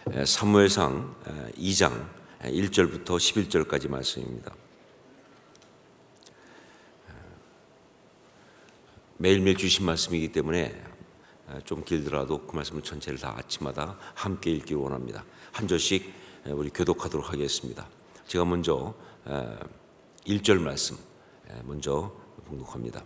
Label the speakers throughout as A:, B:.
A: 사무엘상 2장 1절부터 11절까지 말씀입니다. 매일매일 주신 말씀이기 때문에 좀 길더라도 그 말씀을 전체를 다 아침마다 함께 읽기를 원합니다. 한 절씩 우리 교독하도록 하겠습니다. 제가 먼저 1절 말씀 먼저 봉독합니다.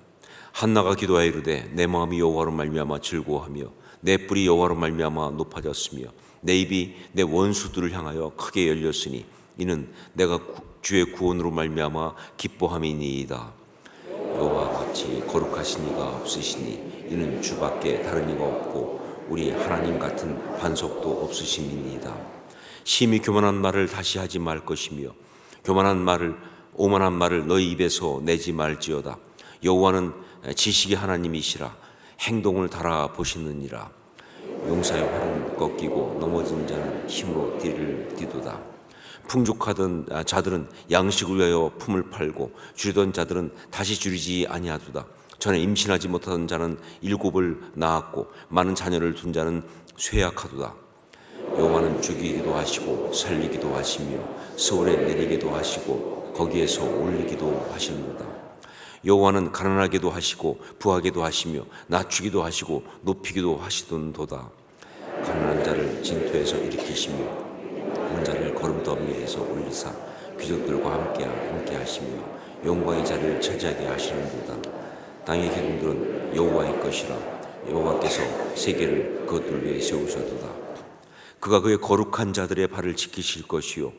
A: 한나가 기도하여 이르되 내 마음이 여호와로 말미암아 즐거워하며 내 뿔이 여호와로 말미암아 높아졌으며 내 입이 내 원수들을 향하여 크게 열렸으니 이는 내가 주의 구원으로 말미암아 기뻐함이니이다. 여호와 같이 거룩하신 이가 없으시니 이는 주밖에 다른 이가 없고 우리 하나님 같은 반석도 없으심이니이다. 심히 교만한 말을 다시 하지 말 것이며 오만한 말을 너희 입에서 내지 말지어다. 여호와는 지식의 하나님이시라 행동을 달아보시느니라. 용사의 활은 꺾이고 넘어진 자는 힘으로 뒤를 뒤도다. 풍족하던 자들은 양식을 위하여 품을 팔고 줄이던 자들은 다시 줄이지 아니하도다. 전에 임신하지 못하던 자는 7을 낳았고 많은 자녀를 둔 자는 쇠약하도다. 여호와는 죽이기도 하시고 살리기도 하시며 스올에 내리기도 하시고 거기에서 올리기도 하시는도다. 여호와는 가난하게도 하시고 부하게도 하시며 낮추기도 하시고 높이기도 하시던도다. 가난한 자를 진토에서 일으키시며 온 자를 거름더미에서 올리사 귀족들과 함께 하시며 영광의 자리를 차지하게 하시는도다. 땅의 기둥들은 여호와의 것이라 여호와께서 세계를 그것들 위에 세우셨도다. 그가 그의 거룩한 자들의 발을 지키실 것이요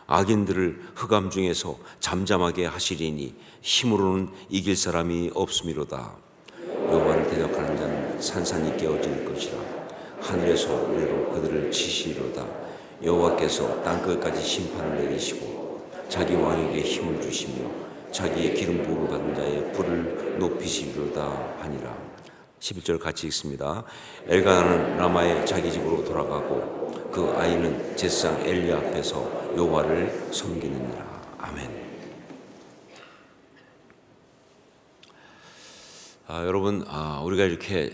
A: 악인들을 흑암 중에서 잠잠하게 하시리니 힘으로는 이길 사람이 없음이로다. 여호와를 대적하는 자는 산산이 깨어질 것이라 하늘에서 우레로 그들을 치시리로다. 여호와께서 땅끝까지 심판을 내리시고 자기 왕에게 힘을 주시며 자기의 기름 부음을 받은 자의 뿔을 높이시리로다 하니라. 11절 같이 읽습니다. 엘가나는 라마의 자기 집으로 돌아가고 그 아이는 제사장 엘리 앞에서 여호와를 섬기느니라. 아멘. 여러분, 우리가 이렇게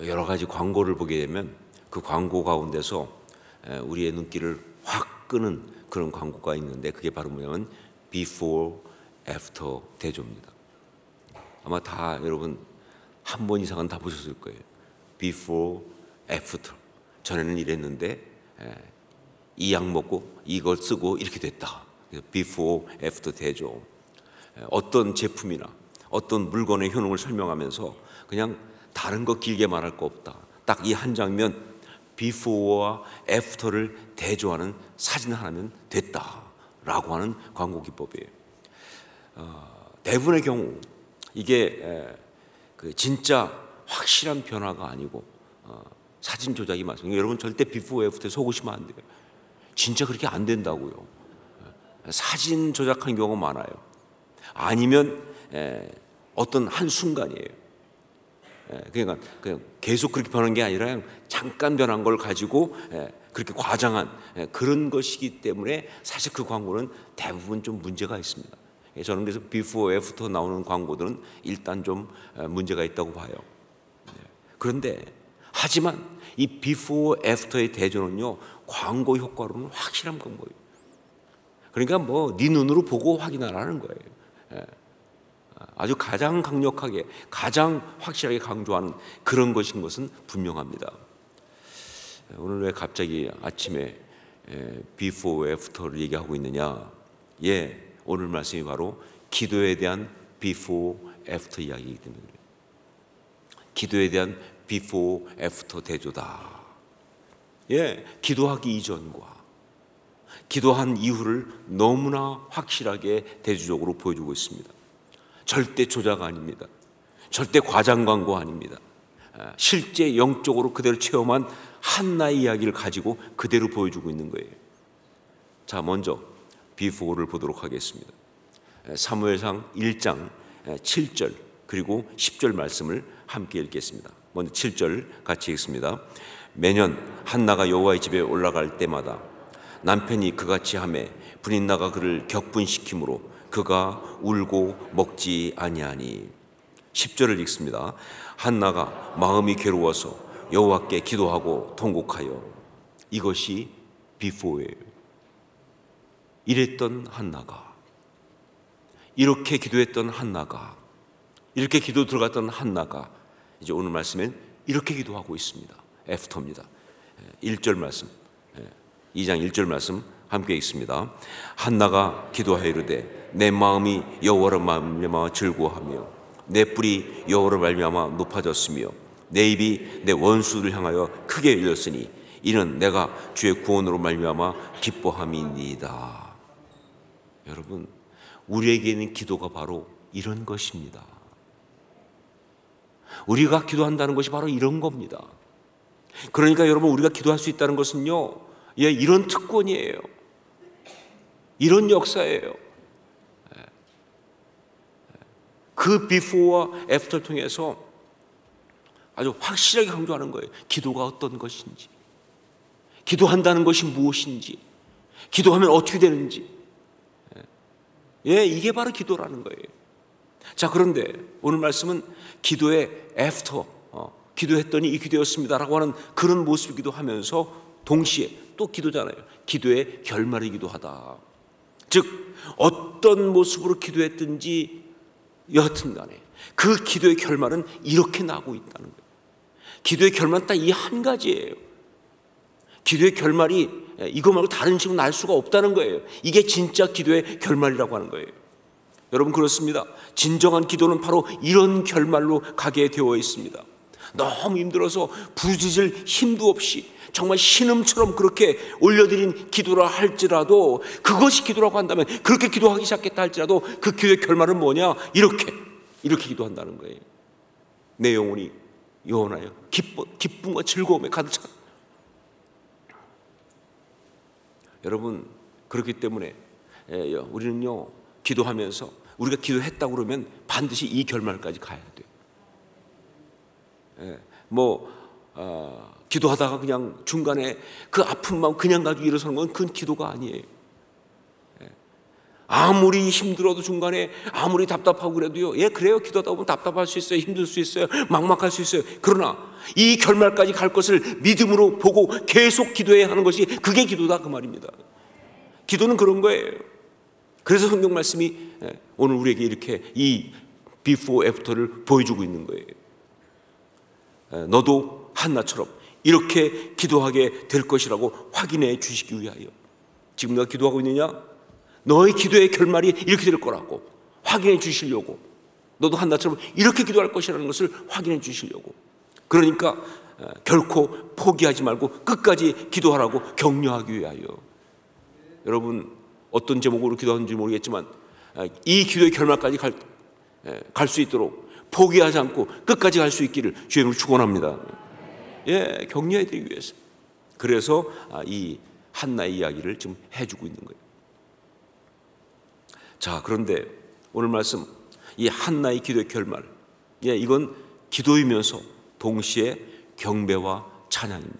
A: 여러 가지 광고를 보게 되면 그 광고 가운데서 우리의 눈길을 확 끄는 그런 광고가 있는데 그게 바로 뭐냐면 before, after 대조입니다. 아마 다 여러분 한 번 이상은 다 보셨을 거예요. before, after. 전에는 이랬는데 이 약 먹고 이걸 쓰고 이렇게 됐다. before, after 대조. 어떤 제품이나 어떤 물건의 효능을 설명하면서 그냥 다른 거 길게 말할 거 없다. 딱 이 한 장면 before와 after를 대조하는 사진 하나면 됐다라고 하는 광고 기법이에요. 대부분의 경우 이게 그 진짜 확실한 변화가 아니고 사진 조작이 맞습니다. 여러분 절대 before, after에 속으시면 안 돼요. 진짜 그렇게 안 된다고요. 사진 조작하는 경우가 많아요. 아니면 어떤 한 순간이에요. 그러니까 그냥 계속 그렇게 변한 게 아니라 그냥 잠깐 변한 걸 가지고 그렇게 과장한 그런 것이기 때문에 사실 그 광고는 대부분 좀 문제가 있습니다. 저는 그래서 before, after 나오는 광고들은 일단 좀 문제가 있다고 봐요. 그런데 하지만 이 before, after의 대조는요 광고 효과로는 확실한 광고예요. 그러니까 뭐 네 눈으로 보고 확인하라는 거예요. 아주 가장 강력하게 가장 확실하게 강조하는 그런 것인 것은 분명합니다. 오늘 왜 갑자기 아침에 before, after를 얘기하고 있느냐? 오늘 말씀이 바로 기도에 대한 before, after 이야기이기 때문에 그래요. 기도에 대한 before, after 대조다. 기도하기 이전과 기도한 이후를 너무나 확실하게 대조적으로 보여주고 있습니다. 절대 조작 아닙니다. 절대 과장 광고 아닙니다. 실제 영적으로 그대로 체험한 한나의 이야기를 가지고 그대로 보여주고 있는 거예요. 자, 먼저 before를 보도록 하겠습니다. 사무엘상 1장 7절 그리고 10절 말씀을 함께 읽겠습니다. 먼저 7절 같이 읽습니다. 매년 한나가 여호와의 집에 올라갈 때마다 남편이 그같이 하매 분인나가 그를 격분시키므로 그가 울고 먹지 아니하니. 10절을 읽습니다. 한나가 마음이 괴로워서 여호와께 기도하고 통곡하여 이것이 before예요. 이랬던 한나가, 이렇게 기도했던 한나가, 이렇게 기도 들어갔던 한나가 이제 오늘 말씀엔 이렇게 기도하고 있습니다. 애프터입니다. 1절 말씀, 2장 1절 말씀 함께 읽습니다. 한나가 기도하여 이르되 내 마음이 여호와로 말미암아 즐거워하며 내 뿔이 여호와로 말미암아 높아졌으며 내 입이 내 원수를 향하여 크게 열렸으니 이는 내가 주의 구원으로 말미암아 기뻐함이니이다. 여러분, 우리에게 있는 기도가 바로 이런 것입니다. 우리가 기도한다는 것이 바로 이런 겁니다. 그러니까 여러분, 우리가 기도할 수 있다는 것은요, 이런 특권이에요. 이런 역사예요. 그 before와 after 통해서 아주 확실하게 강조하는 거예요. 기도가 어떤 것인지, 기도한다는 것이 무엇인지, 기도하면 어떻게 되는지. 이게 바로 기도라는 거예요. 자, 그런데 오늘 말씀은 기도의 after, 기도했더니 이 기도였습니다라고 하는 그런 모습이기도 하면서 동시에 또 기도잖아요. 기도의 결말이기도 하다. 즉 어떤 모습으로 기도했든지 여하튼 간에 그 기도의 결말은 이렇게 나고 있다는 거예요. 기도의 결말은 딱 이 한 가지예요. 기도의 결말이 이거 말고 다른 식으로 날 수가 없다는 거예요. 이게 진짜 기도의 결말이라고 하는 거예요. 여러분, 그렇습니다. 진정한 기도는 바로 이런 결말로 가게 되어 있습니다. 너무 힘들어서 부르짖을 힘도 없이 정말 신음처럼 그렇게 올려드린 기도라 할지라도, 그것이 기도라고 한다면, 그렇게 기도하기 시작했다 할지라도 그 기도의 결말은 뭐냐? 이렇게 기도한다는 거예요. 내 영혼이 영원하여 기쁨과 즐거움에 가득 찬. 여러분, 그렇기 때문에 우리는요, 기도하면서 우리가 기도했다고 그러면 반드시 이 결말까지 가야 돼요. 기도하다가 그냥 중간에 그 아픈 마음 그냥 가지고 일어서는 건 그건 기도가 아니에요. 아무리 힘들어도 중간에 아무리 답답하고 그래도요, 그래요. 기도하다 보면 답답할 수 있어요. 힘들 수 있어요. 막막할 수 있어요. 그러나 이 결말까지 갈 것을 믿음으로 보고 계속 기도해야 하는 것이, 그게 기도다, 그 말입니다. 기도는 그런 거예요. 그래서 성경 말씀이 오늘 우리에게 이렇게 이 before after를 보여주고 있는 거예요. 너도 한나처럼 이렇게 기도하게 될 것이라고 확인해 주시기 위하여. 지금 내가 기도하고 있느냐? 너의 기도의 결말이 이렇게 될 거라고 확인해 주시려고, 너도 한나처럼 이렇게 기도할 것이라는 것을 확인해 주시려고. 그러니까 결코 포기하지 말고 끝까지 기도하라고 격려하기 위하여. 여러분, 어떤 제목으로 기도하는지 모르겠지만 이 기도의 결말까지 갈 수 있도록 포기하지 않고 끝까지 갈 수 있기를 주의 이름으로 축원합니다. 격려해드리기 위해서. 그래서 이 한나의 이야기를 지금 해주고 있는 거예요. 자, 그런데 오늘 말씀, 이 한나의 기도의 결말, 이건 기도이면서 동시에 경배와 찬양입니다.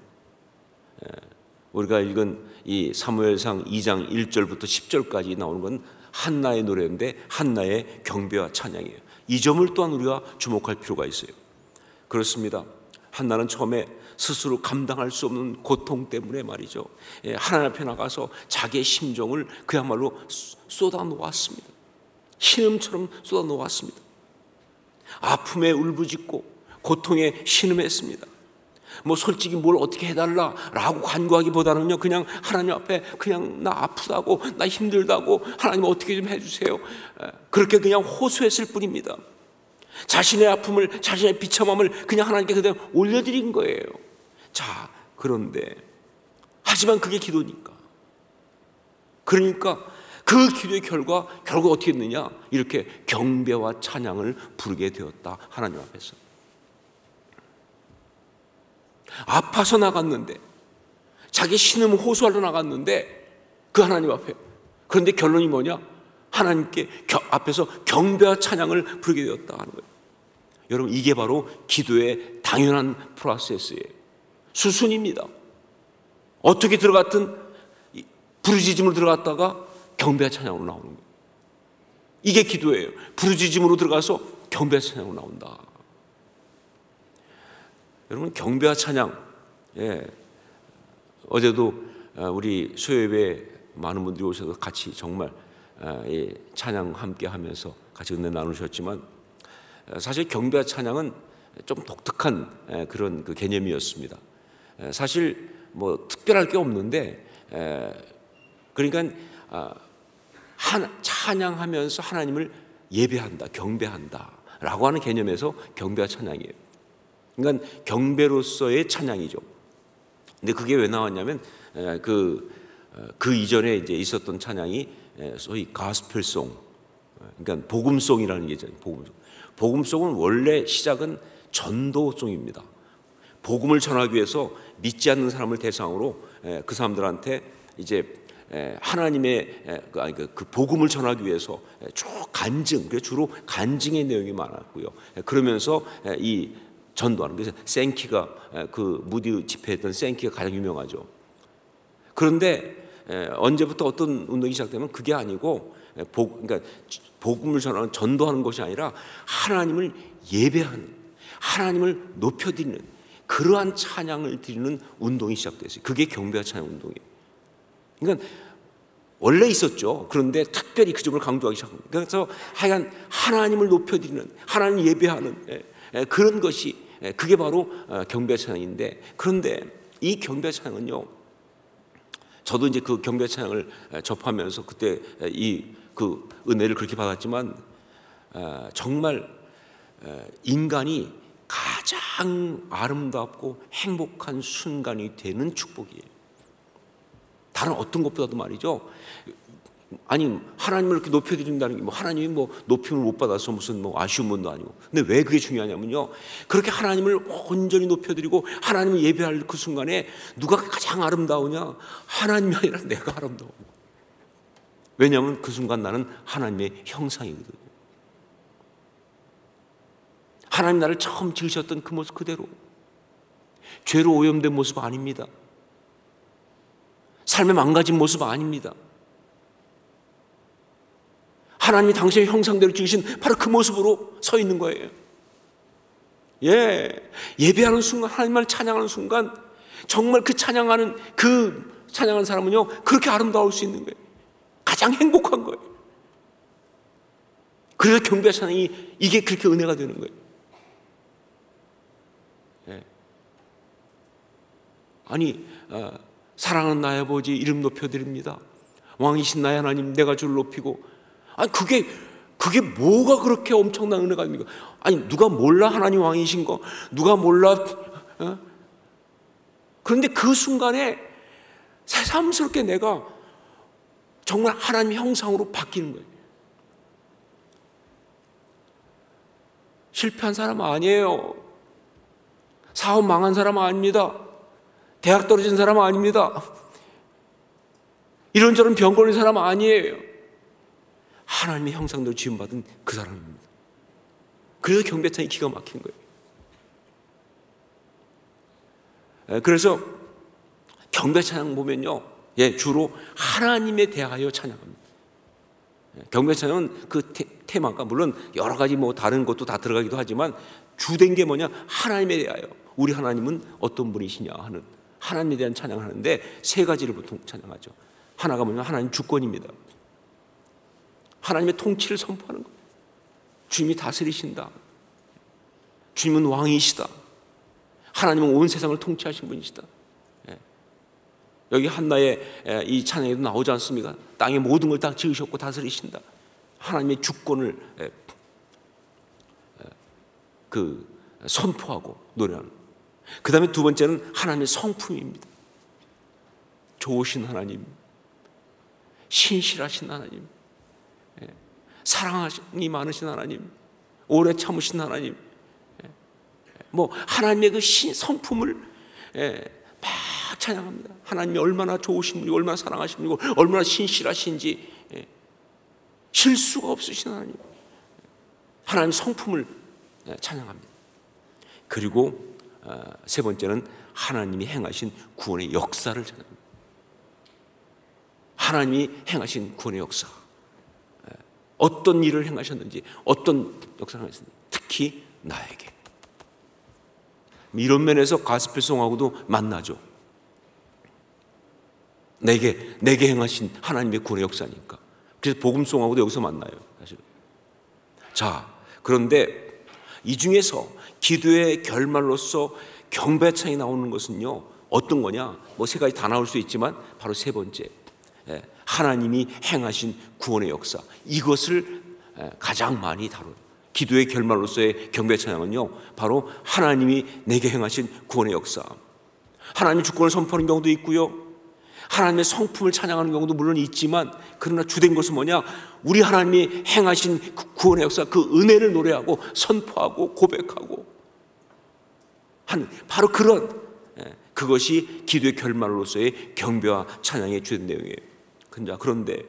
A: 우리가 읽은 이 사무엘상 2장 1절부터 10절까지 나오는 건 한나의 노래인데 한나의 경배와 찬양이에요. 이 점을 또한 우리가 주목할 필요가 있어요. 그렇습니다. 한나는 처음에 스스로 감당할 수 없는 고통 때문에 말이죠, 하나님 앞에 나가서 자기의 심정을 그야말로 쏟아놓았습니다. 신음처럼 쏟아놓았습니다. 아픔에 울부짖고 고통에 신음했습니다. 솔직히 뭘 어떻게 해달라라고 간구하기보다는요, 그냥 하나님 앞에 그냥 나 아프다고, 나 힘들다고, 하나님 어떻게 좀 해주세요, 그렇게 그냥 호소했을 뿐입니다. 자신의 아픔을, 자신의 비참함을 그냥 하나님께 그대로 올려드린 거예요. 자, 그런데 하지만 그게 기도니까, 그러니까 그 기도의 결과 결국 어떻게 했느냐? 이렇게 경배와 찬양을 부르게 되었다, 하나님 앞에서. 아파서 나갔는데, 자기 신음 호소하러 나갔는데 그 하나님 앞에, 그런데 결론이 뭐냐? 하나님께 앞에서 경배와 찬양을 부르게 되었다 하는 거예요. 여러분, 이게 바로 기도의 당연한 프로세스예요. 수순입니다. 어떻게 들어갔든 부르짖음으로 들어갔다가 경배와 찬양으로 나오는 거예요. 이게 기도예요. 부르짖음으로 들어가서 경배와 찬양으로 나온다. 여러분, 경배와 찬양, 어제도 우리 수요예배 많은 분들이 오셔서 같이 정말 찬양 함께 하면서 같이 은혜 나누셨지만, 사실 경배와 찬양은 좀 독특한 그런 그 개념이었습니다. 사실 뭐 특별할 게 없는데, 그러니까 찬양하면서 하나님을 예배한다, 경배한다 라고 하는 개념에서 경배와 찬양이에요. 그러니까 경배로서의 찬양이죠. 근데 그게 왜 나왔냐면 그 이전에 이제 있었던 찬양이 소위 가스펠송, 그러니까 복음송이라는 게 있잖아요. 복음송은 원래 시작은 전도송입니다. 복음을 전하기 위해서 믿지 않는 사람을 대상으로 그 사람들한테 이제 하나님의 그 복음을 전하기 위해서 쭉 간증, 주로 간증의 내용이 많았고요. 그러면서 이 전도하는, 그래서 생키가 그 무디 집회했던 생키가 가장 유명하죠. 그런데 언제부터 어떤 운동이 시작되면 그게 아니고 그러니까 복음을 전하는, 전도하는 것이 아니라 하나님을 예배하는, 하나님을 높여드리는 그러한 찬양을 드리는 운동이 시작됐어요. 그게 경배와 찬양 운동이에요. 그러니까 원래 있었죠. 그런데 특별히 그 점을 강조하기 시작합니다. 그래서 하여간 하나님을 높여드리는, 하나님 예배하는 그런 것이, 그게 바로 경배와 찬양인데, 그런데 이 경배와 찬양은요, 저도 이제 그 경배와 찬양을 접하면서 그때 그 은혜를 그렇게 받았지만, 정말 인간이 가장 아름답고 행복한 순간이 되는 축복이에요. 다른 어떤 것보다도 말이죠. 아니, 하나님을 이렇게 높여드린다는 게 뭐 하나님이 뭐 높임을 못 받아서 무슨 뭐 아쉬운 분도 아니고. 근데 왜 그게 중요하냐면요, 그렇게 하나님을 온전히 높여드리고 하나님을 예배할 그 순간에 누가 가장 아름다우냐? 하나님이 아니라 내가 아름다워. 왜냐하면 그 순간 나는 하나님의 형상이거든요. 하나님 나를 처음 지으셨던 그 모습 그대로, 죄로 오염된 모습 아닙니다. 삶에 망가진 모습 아닙니다. 하나님이 당신의 형상대로 지으신 바로 그 모습으로 서 있는 거예요. 예배하는 순간, 하나님을 찬양하는 순간, 정말 그 찬양하는 사람은요, 그렇게 아름다울 수 있는 거예요. 가장 행복한 거예요. 그래서 경배와 찬양이 이게 그렇게 은혜가 되는 거예요. 아니, 사랑하는 나의 아버지 이름 높여드립니다. 왕이신 나의 하나님, 내가 주를 높이고. 아니, 그게 뭐가 그렇게 엄청난 은혜가 됩니까? 아니, 누가 몰라 하나님 왕이신 거? 누가 몰라? 그런데 그 순간에 새삼스럽게 내가 정말 하나님 형상으로 바뀌는 거예요. 실패한 사람 아니에요. 사업 망한 사람 아닙니다. 대학 떨어진 사람 아닙니다. 이런저런 병 걸린 사람 아니에요. 하나님의 형상대로 지음받은 그 사람입니다. 그래서 경배찬이 기가 막힌 거예요. 그래서 경배찬양 보면요, 주로 하나님에 대하여 찬양합니다. 경배찬양은 그 테마가 물론 여러 가지 뭐 다른 것도 다 들어가기도 하지만 주된 게 뭐냐? 하나님에 대하여, 우리 하나님은 어떤 분이시냐 하는 하나님에 대한 찬양을 하는데, 세 가지를 보통 찬양하죠. 하나가 뭐냐면 하나님 주권입니다. 하나님의 통치를 선포하는 거예요. 주님이 다스리신다. 주님은 왕이시다. 하나님은 온 세상을 통치하신 분이시다. 여기 한나의 이 찬양에도 나오지 않습니까? 땅의 모든 걸 다 지으셨고 다스리신다. 하나님의 주권을 선포하고 노래하는. 그 다음에 두 번째는 하나님의 성품입니다. 좋으신 하나님, 신실하신 하나님, 사랑이 많으신 하나님, 오래 참으신 하나님, 뭐 하나님의 그 성품을 막 찬양합니다. 하나님이 얼마나 좋으신 분이고, 얼마나 사랑하신 분이고, 얼마나 신실하신지, 실수가 없으신 하나님, 하나님 성품을 찬양합니다. 그리고 세 번째는 하나님이 행하신 구원의 역사를 찬양합니다. 하나님이 행하신 구원의 역사, 어떤 일을 행하셨는지, 어떤 역사를 행하셨는지, 특히 나에게. 이런 면에서 가스펠송하고도 만나죠. 내게 행하신 하나님의 구원의 역사니까. 그래서 복음송하고도 여기서 만나요, 사실. 자, 그런데 이 중에서 기도의 결말로서 경배창이 나오는 것은요, 어떤 거냐? 뭐 세 가지 다 나올 수 있지만 바로 세 번째, 하나님이 행하신 구원의 역사, 이것을 가장 많이 다뤄요. 기도의 결말로서의 경배찬양은요, 바로 하나님이 내게 행하신 구원의 역사. 하나님의 주권을 선포하는 경우도 있고요, 하나님의 성품을 찬양하는 경우도 물론 있지만, 그러나 주된 것은 뭐냐? 우리 하나님이 행하신 그 구원의 역사, 그 은혜를 노래하고 선포하고 고백하고 한 바로 그것이 기도의 결말로서의 경배와 찬양의 주된 내용이에요. 그런데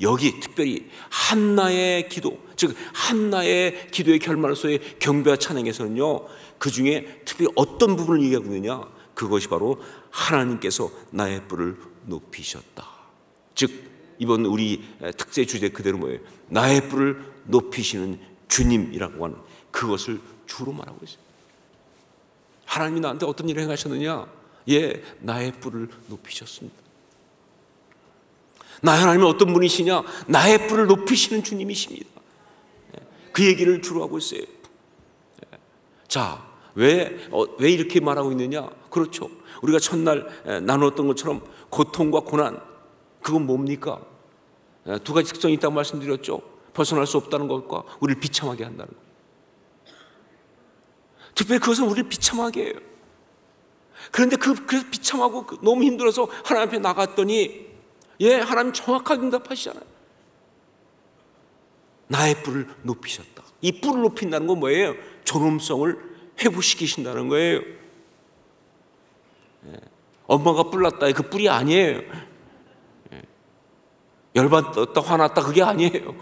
A: 여기 특별히 한나의 기도, 즉 한나의 기도의 결말로서의 경배와 찬양에서는요, 그 중에 특별히 어떤 부분을 얘기하고 있느냐? 그것이 바로 하나님께서 나의 뿔을 높이셨다. 즉 이번 우리 특세 주제 그대로 뭐예요? 나의 뿔을 높이시는 주님이라고 하는 그것을 주로 말하고 있어요. 하나님이 나한테 어떤 일을 행하셨느냐? 예, 나의 뿔을 높이셨습니다. 나의 하나님은 어떤 분이시냐? 나의 뿔을 높이시는 주님이십니다. 그 얘기를 주로 하고 있어요. 자, 왜 이렇게 말하고 있느냐? 그렇죠. 우리가 첫날 나누었던 것처럼 고통과 고난, 그건 뭡니까? 두 가지 특성이 있다고 말씀드렸죠. 벗어날 수 없다는 것과 우리를 비참하게 한다는 것. 특별히 그것은 우리를 비참하게 해요. 그런데 그래서 비참하고 너무 힘들어서 하나님 앞에 나갔더니, 예, 하나님 정확하게 응답하시잖아요. 나의 뿔을 높이셨다. 이 뿔을 높인다는 건 뭐예요? 존엄성을 회복시키신다는 거예요. 엄마가 뿔 났다, 그 뿔이 아니에요. 열받았다, 화났다, 그게 아니에요.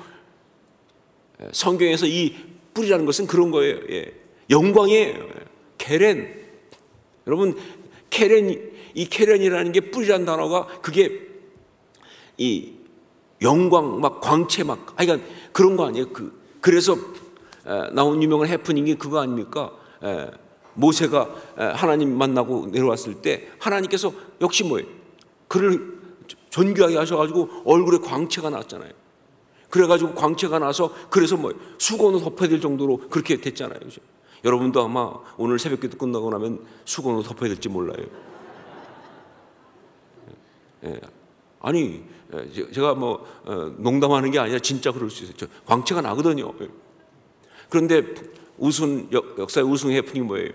A: 성경에서 이 뿔이라는 것은 그런 거예요. 영광이에요. 케렌. 여러분, 이 케렌이라는 게 뿔이라는 단어가 그게 이 영광, 막 광채, 막, 그러니까 그런 거 아니에요. 그래서 나온 유명한 해프닝이 그거 아닙니까? 모세가 하나님 만나고 내려왔을 때 하나님께서 역시 뭐예요? 그를 존귀하게 하셔가지고 얼굴에 광채가 났잖아요. 그래가지고 광채가 나서 그래서 뭐예요? 수건으로 덮어야 될 정도로 그렇게 됐잖아요. 그죠? 여러분도 아마 오늘 새벽기도 끝나고 나면 수건으로 덮어야 될지 몰라요. 아니, 제가 뭐 농담하는 게 아니라 진짜 그럴 수 있어요. 광채가 나거든요. 그런데 역사의 우승 해프닝이 뭐예요?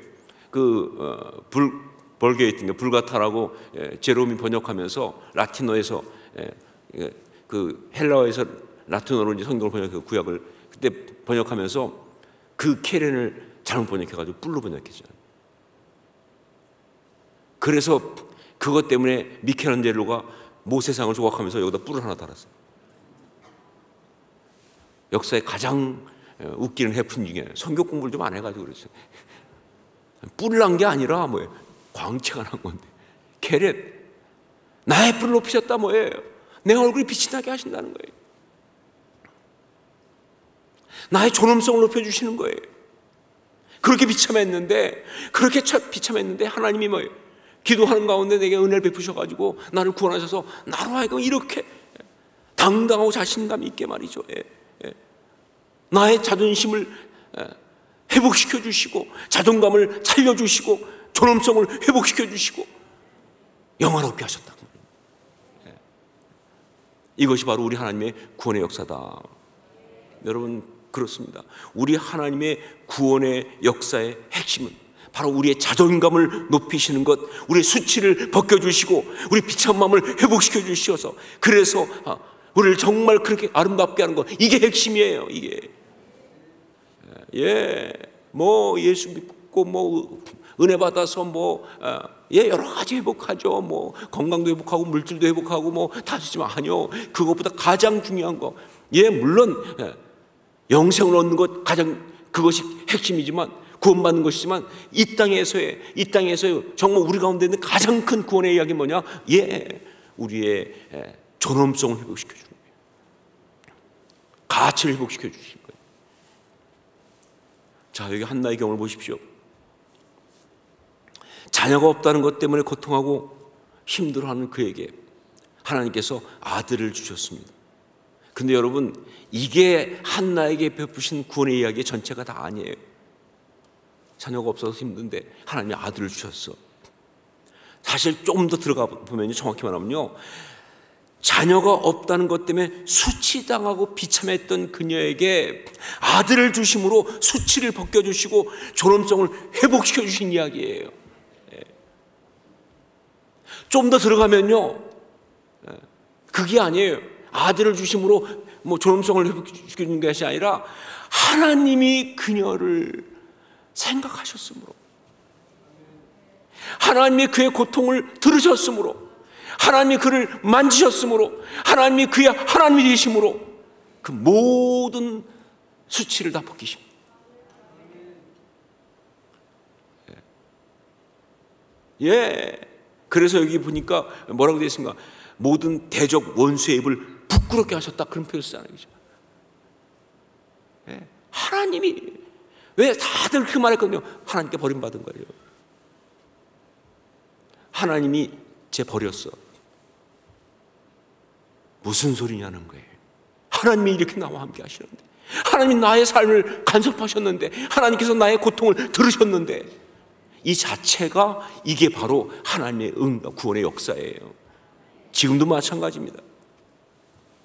A: 벌게이트인가 불가타라고 제롬이 번역하면서 라틴어에서 그 헬라어에서 라틴어로 이제 성경을 번역해서 구약을 그때 번역하면서 그 케렌을 잘못 번역해가지고 뿔로 번역했잖아요. 그래서 그것 때문에 미켈란젤로가 모세상을 조각하면서 여기다 뿔을 하나 달았어요. 역사의 가장 웃기는 해프닝 중에, 성경 공부를 좀 안 해가지고 그랬어요. 뿔을 난 게 아니라 뭐예요? 광채가 난 건데. 케렛, 나의 뿔을 높이셨다 뭐예요? 내 얼굴이 빛이 나게 하신다는 거예요. 나의 존엄성을 높여주시는 거예요. 그렇게 비참했는데 하나님이 뭐예요? 기도하는 가운데 내게 은혜를 베푸셔가지고 나를 구원하셔서 나로 하여금 이렇게 당당하고 자신감 있게 말이죠. 나의 자존심을 회복시켜 주시고 자존감을 살려주시고 존엄성을 회복시켜 주시고 영화롭게 하셨다. 이것이 바로 우리 하나님의 구원의 역사다. 여러분, 그렇습니다. 우리 하나님의 구원의 역사의 핵심은 바로 우리의 자존감을 높이시는 것, 우리의 수치를 벗겨주시고 우리 비참한 마음을 회복시켜 주셔서 그래서 우리를 정말 그렇게 아름답게 하는 것, 이게 핵심이에요. 이게 뭐 예수 믿고 뭐 은혜 받아서 뭐 여러 가지 회복하죠. 뭐 건강도 회복하고 물질도 회복하고 뭐 다 하지만 아니요. 그것보다 가장 중요한 거, 물론 영생을 얻는 것 가장 그것이 핵심이지만 구원받는 것이지만 이 땅에서의 정말 우리 가운데 있는 가장 큰 구원의 이야기 뭐냐? 우리의 존엄성을 회복시켜 주는 거예요. 가치를 회복시켜 주신 거예요. 자, 여기 한나의 경우를 보십시오. 자녀가 없다는 것 때문에 고통하고 힘들어하는 그에게 하나님께서 아들을 주셨습니다. 근데 여러분, 이게 한나에게 베푸신 구원의 이야기의 전체가 다 아니에요. 자녀가 없어서 힘든데 하나님이 아들을 주셨어. 사실 조금 더 들어가 보면요, 정확히 말하면요, 자녀가 없다는 것 때문에 수치당하고 비참했던 그녀에게 아들을 주심으로 수치를 벗겨주시고 존엄성을 회복시켜 주신 이야기예요. 좀 더 들어가면요, 그게 아니에요. 아들을 주심으로 뭐 존엄성을 회복시켜 준 것이 아니라 하나님이 그녀를 생각하셨으므로, 하나님이 그의 고통을 들으셨으므로, 하나님이 그를 만지셨으므로, 하나님이 그의 하나님이 되심으로 그 모든 수치를 다 벗기십니다. 예. 그래서 여기 보니까 뭐라고 되어 있습니까? 모든 대적 원수의 입을 부끄럽게 하셨다, 그런 표현을 쓰잖아요. 예. 하나님이, 왜 다들 그 말했거든요? 하나님께 버림받은 거예요. 하나님이 쟤 버렸어. 무슨 소리냐는 거예요. 하나님이 이렇게 나와 함께 하시는데, 하나님이 나의 삶을 간섭하셨는데, 하나님께서 나의 고통을 들으셨는데, 이 자체가 이게 바로 하나님의 응답, 구원의 역사예요. 지금도 마찬가지입니다.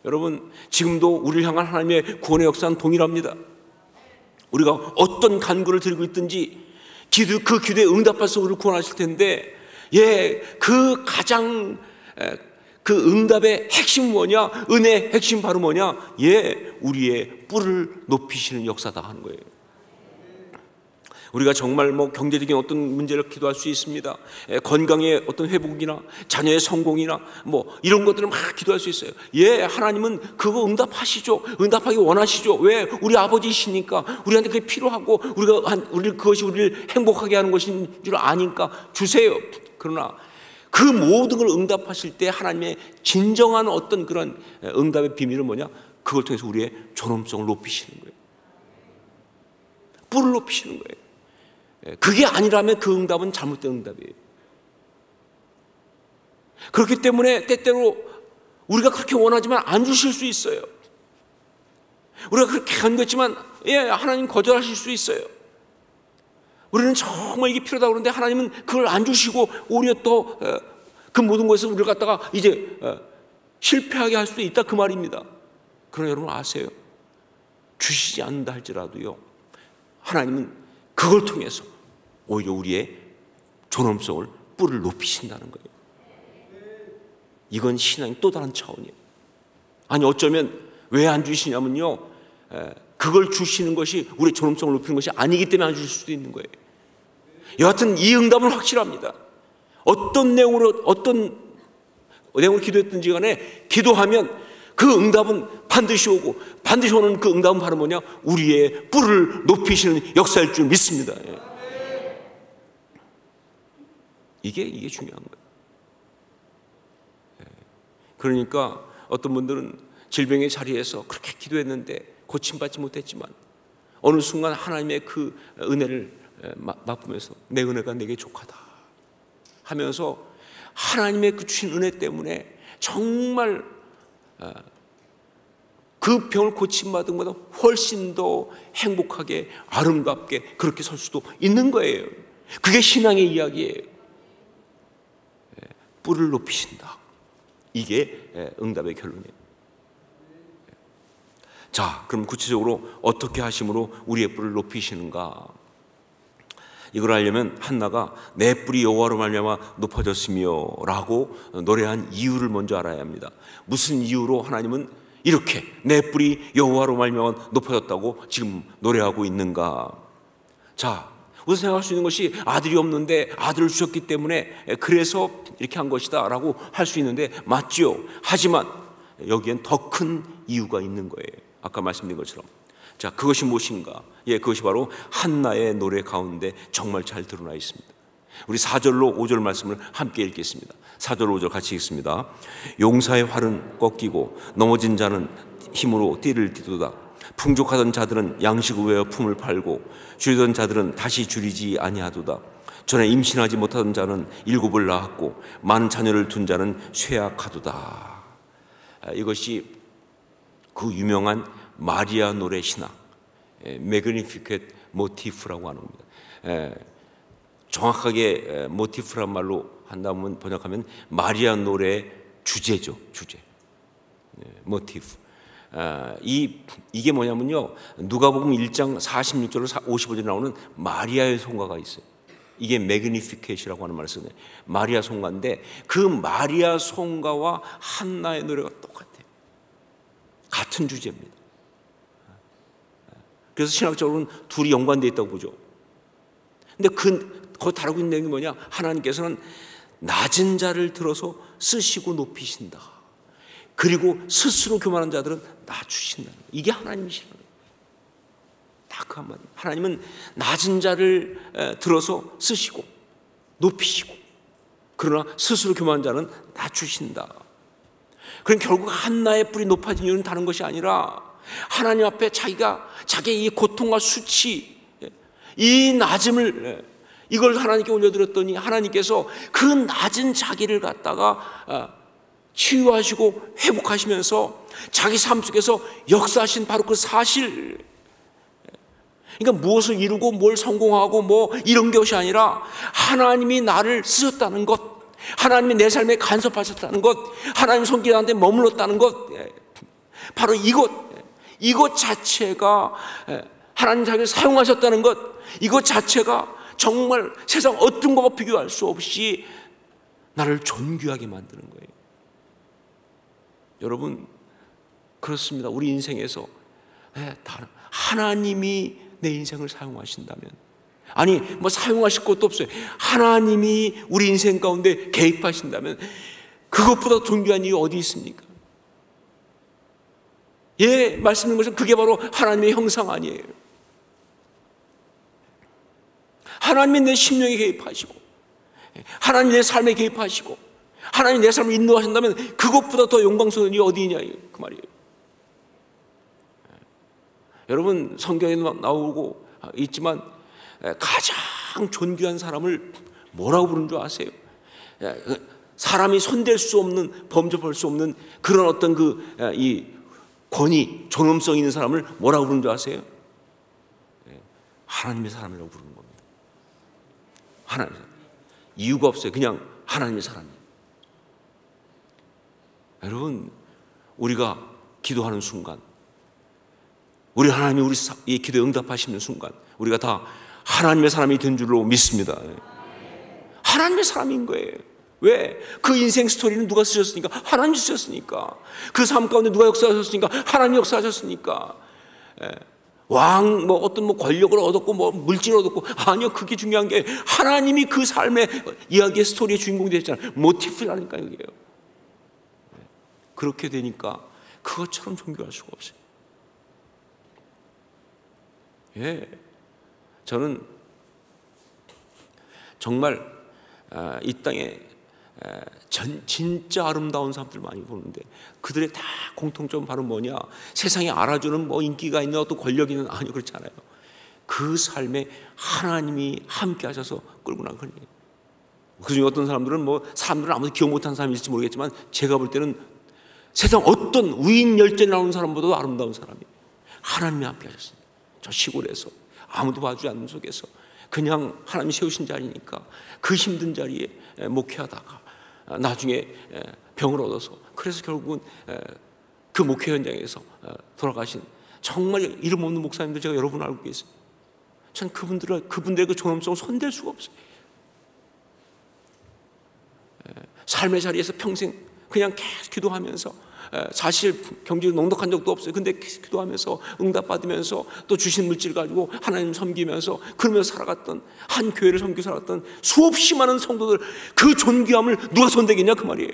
A: 여러분, 지금도 우리를 향한 하나님의 구원의 역사는 동일합니다. 우리가 어떤 간구를 드리고 있든지 그 기도에 응답하셔서 우리를 구원하실 텐데, 예, 그 가장 그 응답의 핵심은 뭐냐? 은혜의 핵심 바로 뭐냐? 예, 우리의 뿔을 높이시는 역사다 하는 거예요. 우리가 정말 뭐 경제적인 어떤 문제를 기도할 수 있습니다. 건강의 어떤 회복이나 자녀의 성공이나 뭐 이런 것들을 막 기도할 수 있어요. 예, 하나님은 그거 응답하시죠. 응답하기 원하시죠. 왜? 우리 아버지시니까, 우리한테 그게 필요하고 그것이 우리를 행복하게 하는 것인 줄 아니까 주세요. 그러나 그 모든 걸 응답하실 때 하나님의 진정한 어떤 그런 응답의 비밀은 뭐냐? 그걸 통해서 우리의 존엄성을 높이시는 거예요. 뿔을 높이시는 거예요. 그게 아니라면 그 응답은 잘못된 응답이에요. 그렇기 때문에 때때로 우리가 그렇게 원하지만 안 주실 수 있어요. 우리가 그렇게 간구했지만, 예, 하나님 거절하실 수 있어요. 우리는 정말 이게 필요하다고 그러는데 하나님은 그걸 안 주시고 오히려 또 그 모든 것을 우리를 갖다가 이제 실패하게 할 수도 있다, 그 말입니다. 그러나 여러분 아세요? 주시지 않는다 할지라도요, 하나님은 그걸 통해서 오히려 우리의 존엄성을, 뿔을 높이신다는 거예요. 이건 신앙의 또 다른 차원이에요. 아니, 어쩌면 왜 안 주시냐면요, 그걸 주시는 것이 우리의 존엄성을 높이는 것이 아니기 때문에 안 주실 수도 있는 거예요. 여하튼 이 응답은 확실합니다. 어떤 내용으로 기도했든지 간에 기도하면 그 응답은 반드시 오고, 반드시 오는 그 응답은 바로 뭐냐? 우리의 뿔을 높이시는 역사일 줄 믿습니다. 이게 중요한 거예요. 그러니까 어떤 분들은 질병의 자리에서 그렇게 기도했는데 고침받지 못했지만 어느 순간 하나님의 그 은혜를 맛보면서 내 은혜가 내게 족하다 하면서 하나님의 그 주신 은혜 때문에 정말 그 병을 고침받은 것보다 훨씬 더 행복하게, 아름답게 그렇게 설 수도 있는 거예요. 그게 신앙의 이야기예요. 뿔을 높이신다, 이게 응답의 결론이에요. 자, 그럼 구체적으로 어떻게 하심으로 우리의 뿔을 높이시는가? 이걸 알려면 한나가 내 뿔이 여호와로 말미암아 높아졌으며 라고 노래한 이유를 먼저 알아야 합니다. 무슨 이유로 하나님은 이렇게 내 뿔이 여호와로 말미암아 높아졌다고 지금 노래하고 있는가? 자, 우선 생각할 수 있는 것이 아들이 없는데 아들을 주셨기 때문에 그래서 이렇게 한 것이다 라고 할 수 있는데 맞죠. 하지만 여기엔 더 큰 이유가 있는 거예요. 아까 말씀드린 것처럼. 자, 그것이 무엇인가? 예, 그것이 바로 한나의 노래 가운데 정말 잘 드러나 있습니다. 우리 4절로 5절 말씀을 함께 읽겠습니다. 4절 5절 같이 읽습니다. 용사의 활은 꺾이고 넘어진 자는 힘으로 띠를 띠도다. 풍족하던 자들은 양식을 외어 품을 팔고 줄이던 자들은 다시 줄이지 아니하도다. 전에 임신하지 못하던 자는 7을 낳았고 많은 자녀를 둔 자는 쇠약하도다. 이것이 그 유명한 마리아 노래 신학, 매그니피켓 모티프라고 하는 겁니다. 정확하게 모티프란 말로 한다면 번역하면 마리아 노래 주제죠, 주제. 모티프. 이게 뭐냐면요, 누가복음 1장 46절로 55절에 나오는 마리아의 송가가 있어요. 이게 매그니피켓이라고 하는 말을 쓰네. 마리아 송가인데 그 마리아 송가와 한나의 노래가 똑같아요. 같은 주제입니다. 그래서 신학적으로는 둘이 연관되어 있다고 보죠. 근데 거기 다루고 있는 내용이 뭐냐? 하나님께서는 낮은 자를 들어서 쓰시고 높이신다. 그리고 스스로 교만한 자들은 낮추신다. 이게 하나님이시라는 거예요. 다 그 한마디. 하나님은 낮은 자를 들어서 쓰시고 높이시고, 그러나 스스로 교만한 자는 낮추신다. 그럼 결국 한나의 뿔이 높아진 이유는 다른 것이 아니라 하나님 앞에 자기의 이 고통과 수치, 이 낮음을, 이걸 하나님께 올려드렸더니 하나님께서 그 낮은 자기를 갖다가 치유하시고 회복하시면서 자기 삶 속에서 역사하신 바로 그 사실, 그러니까 무엇을 이루고 뭘 성공하고 뭐 이런 것이 아니라 하나님이 나를 쓰셨다는 것, 하나님이 내 삶에 간섭하셨다는 것, 하나님 손길이 나한테 머물렀다는 것, 바로 이것 자체가, 하나님 자기를 사용하셨다는 것, 이것 자체가 정말 세상 어떤 것과 비교할 수 없이 나를 존귀하게 만드는 거예요. 여러분, 그렇습니다. 우리 인생에서 하나님이 내 인생을 사용하신다면, 아니 뭐 사용하실 것도 없어요. 하나님이 우리 인생 가운데 개입하신다면 그것보다 존귀한 이유 어디 있습니까? 말씀인 것은 그게 바로 하나님의 형상 아니에요. 하나님이 내 심령에 개입하시고, 하나님이 내 삶에 개입하시고, 하나님이 내 삶을 인도하신다면 그것보다 더 영광스러운 일이 어디 있냐, 그 말이에요. 여러분, 성경에 나오고 있지만 가장 존귀한 사람을 뭐라고 부르는 줄 아세요? 사람이 손댈 수 없는, 범접할 수 없는 그런 어떤 이 권위, 존엄성 있는 사람을 뭐라고 부르는 줄 아세요? 하나님의 사람이라고 부르는 겁니다. 하나님, 이유가 없어요. 그냥 하나님의 사람이에요. 여러분, 우리가 기도하는 순간, 우리 하나님이 우리 이 기도에 응답하시는 순간 우리가 다 하나님의 사람이 된 줄로 믿습니다. 하나님의 사람인 거예요. 왜? 그 인생 스토리는 누가 쓰셨으니까? 하나님이 쓰셨으니까. 그 삶 가운데 누가 역사하셨으니까? 하나님이 역사하셨으니까. 어떤 권력을 얻었고 물질을 얻었고, 아니요, 그게 중요한 게 하나님이 그 삶의 이야기의 스토리의 주인공이 되셨잖아요. 모티프라니까 여기에요. 그렇게 되니까 그것처럼 존경할 수가 없어요. 저는 정말 이 땅에 진짜 아름다운 사람들 많이 보는데 그들의 다 공통점 바로 뭐냐? 세상에 알아주는 인기가 있는 어떤 권력이 있는, 아니요, 그렇지 않아요. 그 삶에 하나님이 함께 하셔서 끌고 나간 거예요. 그중에 어떤 사람들은 사람들은 아무도 기억 못하는 사람이 있을지 모르겠지만 제가 볼 때는 세상 어떤 우인 열전에 나오는 사람보다도 아름다운 사람이 하나님이 함께 하셨습니다. 저 시골에서 아무도 봐주지 않는 속에서 그냥 하나님이 세우신 자리니까 그 힘든 자리에 목회하다가 나중에 병을 얻어서, 그래서 결국은 그 목회 현장에서 돌아가신 정말 이름 없는 목사님들 제가 여러 분 알고 계세요. 전 그분들의 그 존엄성을 손댈 수가 없어요. 삶의 자리에서 평생 그냥 계속 기도하면서, 사실 경제적으로 넉넉한 적도 없어요. 근데 기도하면서 응답받으면서 또 주신 물질 가지고 하나님 섬기면서 그러면서 살아갔던, 한 교회를 섬기고 살았던 수없이 많은 성도들, 그 존귀함을 누가 손대겠냐, 그 말이에요.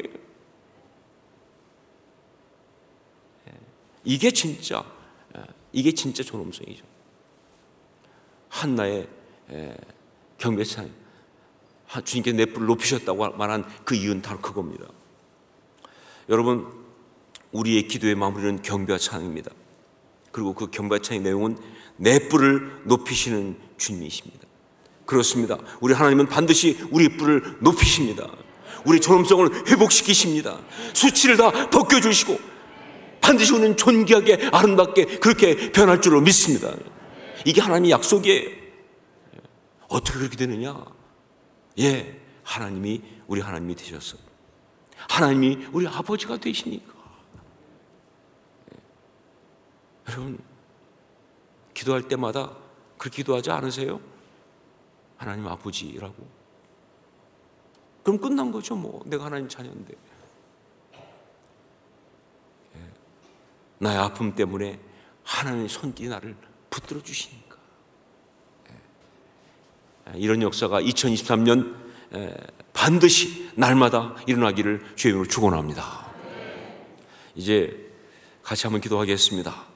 A: 이게 진짜 존엄성이죠. 한나의 경배찬, 주님께서 내 뿔을 높이셨다고 말한 그 이유는 바로 그겁니다. 여러분, 우리의 기도의 마무리는 경배와 찬양입니다. 그리고 그 경배와 찬양의 내용은 내 뿔을 높이시는 주님이십니다. 그렇습니다. 우리 하나님은 반드시 우리 뿔을 높이십니다. 우리 존엄성을 회복시키십니다. 수치를 다 벗겨주시고 반드시 우리는 존귀하게 아름답게 그렇게 변할 줄로 믿습니다. 이게 하나님의 약속이에요. 어떻게 그렇게 되느냐? 예, 하나님이 우리 하나님이 되셨어요. 하나님이 우리 아버지가 되시니까. 여러분, 기도할 때마다 그렇게 기도하지 않으세요? 하나님 아버지라고. 그럼 끝난 거죠. 뭐 내가 하나님 자녀인데. 나의 아픔 때문에 하나님의 손길이 나를 붙들어 주시니까. 이런 역사가 2023년 반드시 날마다 일어나기를 주의 이름으로 축원합니다. 이제 같이 한번 기도하겠습니다.